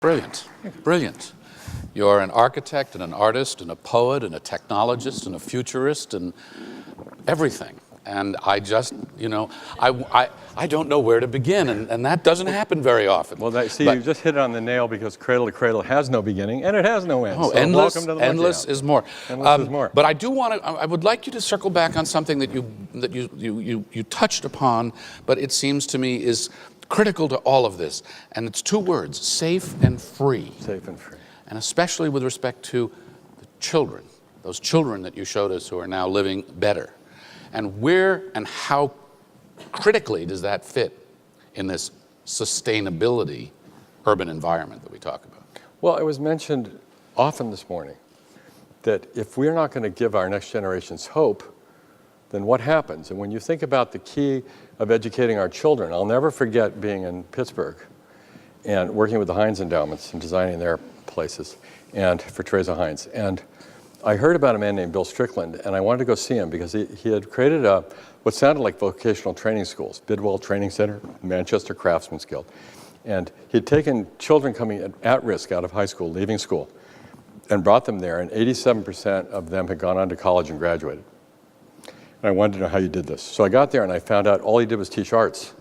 Brilliant, brilliant. You're an architect and an artist and a poet and a technologist and a futurist and everything. And I just, I don't know where to begin, and that doesn't happen very often. Well, you just hit it on the nail, because cradle to cradle has no beginning and it has no end. Oh, so endless, welcome to the endless is more. Endless is more. But I do want to. I would like you to circle back on something that you touched upon, but it seems to me is critical to all of this, and it's two words: safe and free. Safe and free. And especially with respect to the children, those children that you showed us who are now living better. And where and how critically does that fit in this sustainability urban environment that we talk about? Well, it was mentioned often this morning that if we're not going to give our next generations hope, then what happens? And when you think about the key of educating our children, I'll never forget being in Pittsburgh and working with the Heinz Endowments and designing their places, and for Teresa Heinz. And I heard about a man named Bill Strickland, and I wanted to go see him because he had created what sounded like vocational training schools, Bidwell Training Center, Manchester Craftsmen's Guild. And he'd taken children coming at risk out of high school, leaving school, and brought them there, and 87% of them had gone on to college and graduated. And I wanted to know how you did this. So I got there and I found out all he did was teach arts.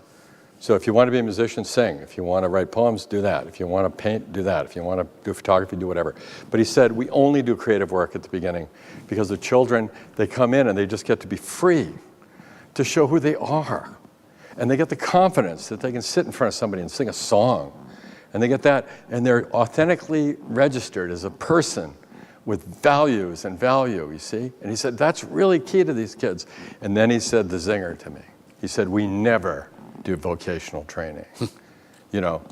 So if you want to be a musician, sing. If you want to write poems, do that. If you want to paint, do that. If you want to do photography, do whatever. But he said, we only do creative work at the beginning because the children, they come in and they just get to be free to show who they are. And they get the confidence that they can sit in front of somebody and sing a song. And they get that, and they're authentically registered as a person with values and value, you see? And he said, that's really key to these kids. And then he said the zinger to me. He said, we never do vocational training.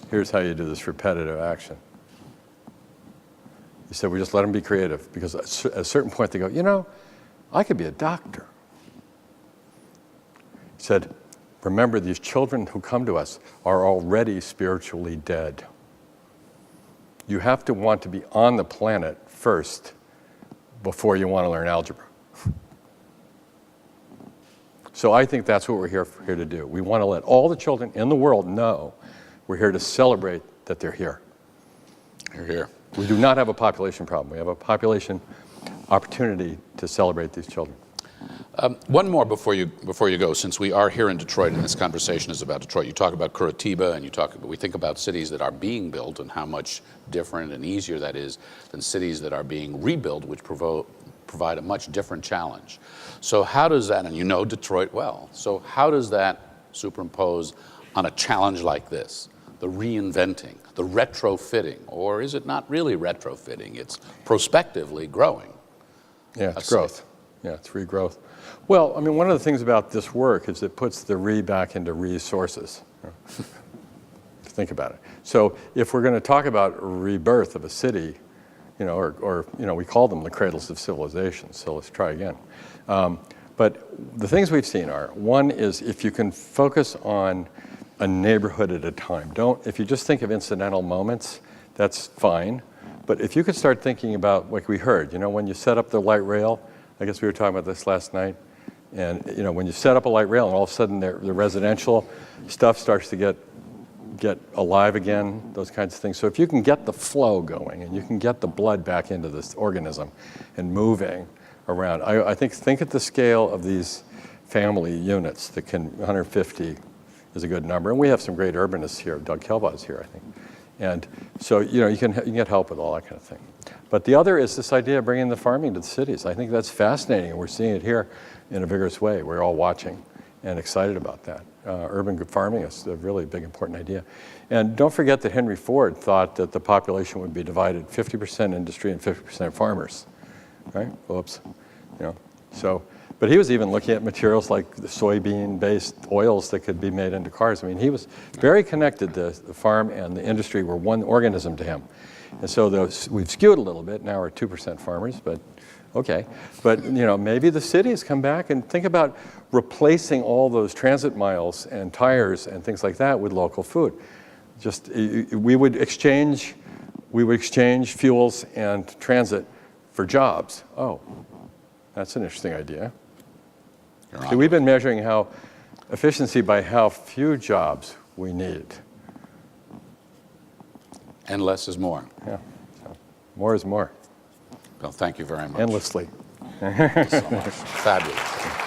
Here's how you do this repetitive action. He said, we just let them be creative, because at a certain point they go, I could be a doctor. He said, remember, these children who come to us are already spiritually dead. You have to want to be on the planet first before you want to learn algebra. So I think that's what we're here to do. We want to let all the children in the world know we're here to celebrate that they're here. You're here. We do not have a population problem. We have a population opportunity to celebrate these children. One more before you go, since we are here in Detroit and this conversation is about Detroit. You talk about Curitiba, and we think about cities that are being built and how much different and easier that is than cities that are being rebuilt, which provide a much different challenge. So how does that, and you know Detroit well, so how does that superimpose on a challenge like this? The reinventing, the retrofitting, or is it not really retrofitting? It's prospectively growing. Yeah, it's growth. Yeah, it's regrowth. Well, I mean, one of the things about this work is it puts the back into resources. Think about it. So if we're going to talk about rebirth of a city, or we call them the cradles of civilization, so let's try again. But the things we've seen are, one is if you can focus on a neighborhood at a time. If you just think of incidental moments, that's fine. But if you could start thinking about, like we heard, when you set up the light rail, I guess we were talking about this last night, and when you set up a light rail and all of a sudden the residential stuff starts to get alive again, those kinds of things. So if you can get the flow going and you can get the blood back into this organism and moving around, I think at the scale of these family units that 150 is a good number. And we have some great urbanists here. Doug Kelbaugh is here, I think. And so, you can get help with all that kind of thing. But the other is this idea of bringing the farming to the cities. I think that's fascinating, and we're seeing it here in a vigorous way. We're all watching and excited about that. Urban farming is a really big, important idea. And don't forget that Henry Ford thought that the population would be divided 50% industry and 50% farmers, right? Whoops, but he was even looking at materials like the soybean-based oils that could be made into cars. I mean, he was very connected. The farm and the industry were one organism to him. And so we've skewed a little bit. Now we're 2% farmers, but okay. But maybe the cities come back and think about replacing all those transit miles and tires and things like that with local food. We would exchange fuels and transit for jobs. Oh, that's an interesting idea. See, we've been measuring efficiency by how few jobs we need. And less is more. Yeah, so more is more. Well, thank you very much. Endlessly. Thank you so much. Fabulous.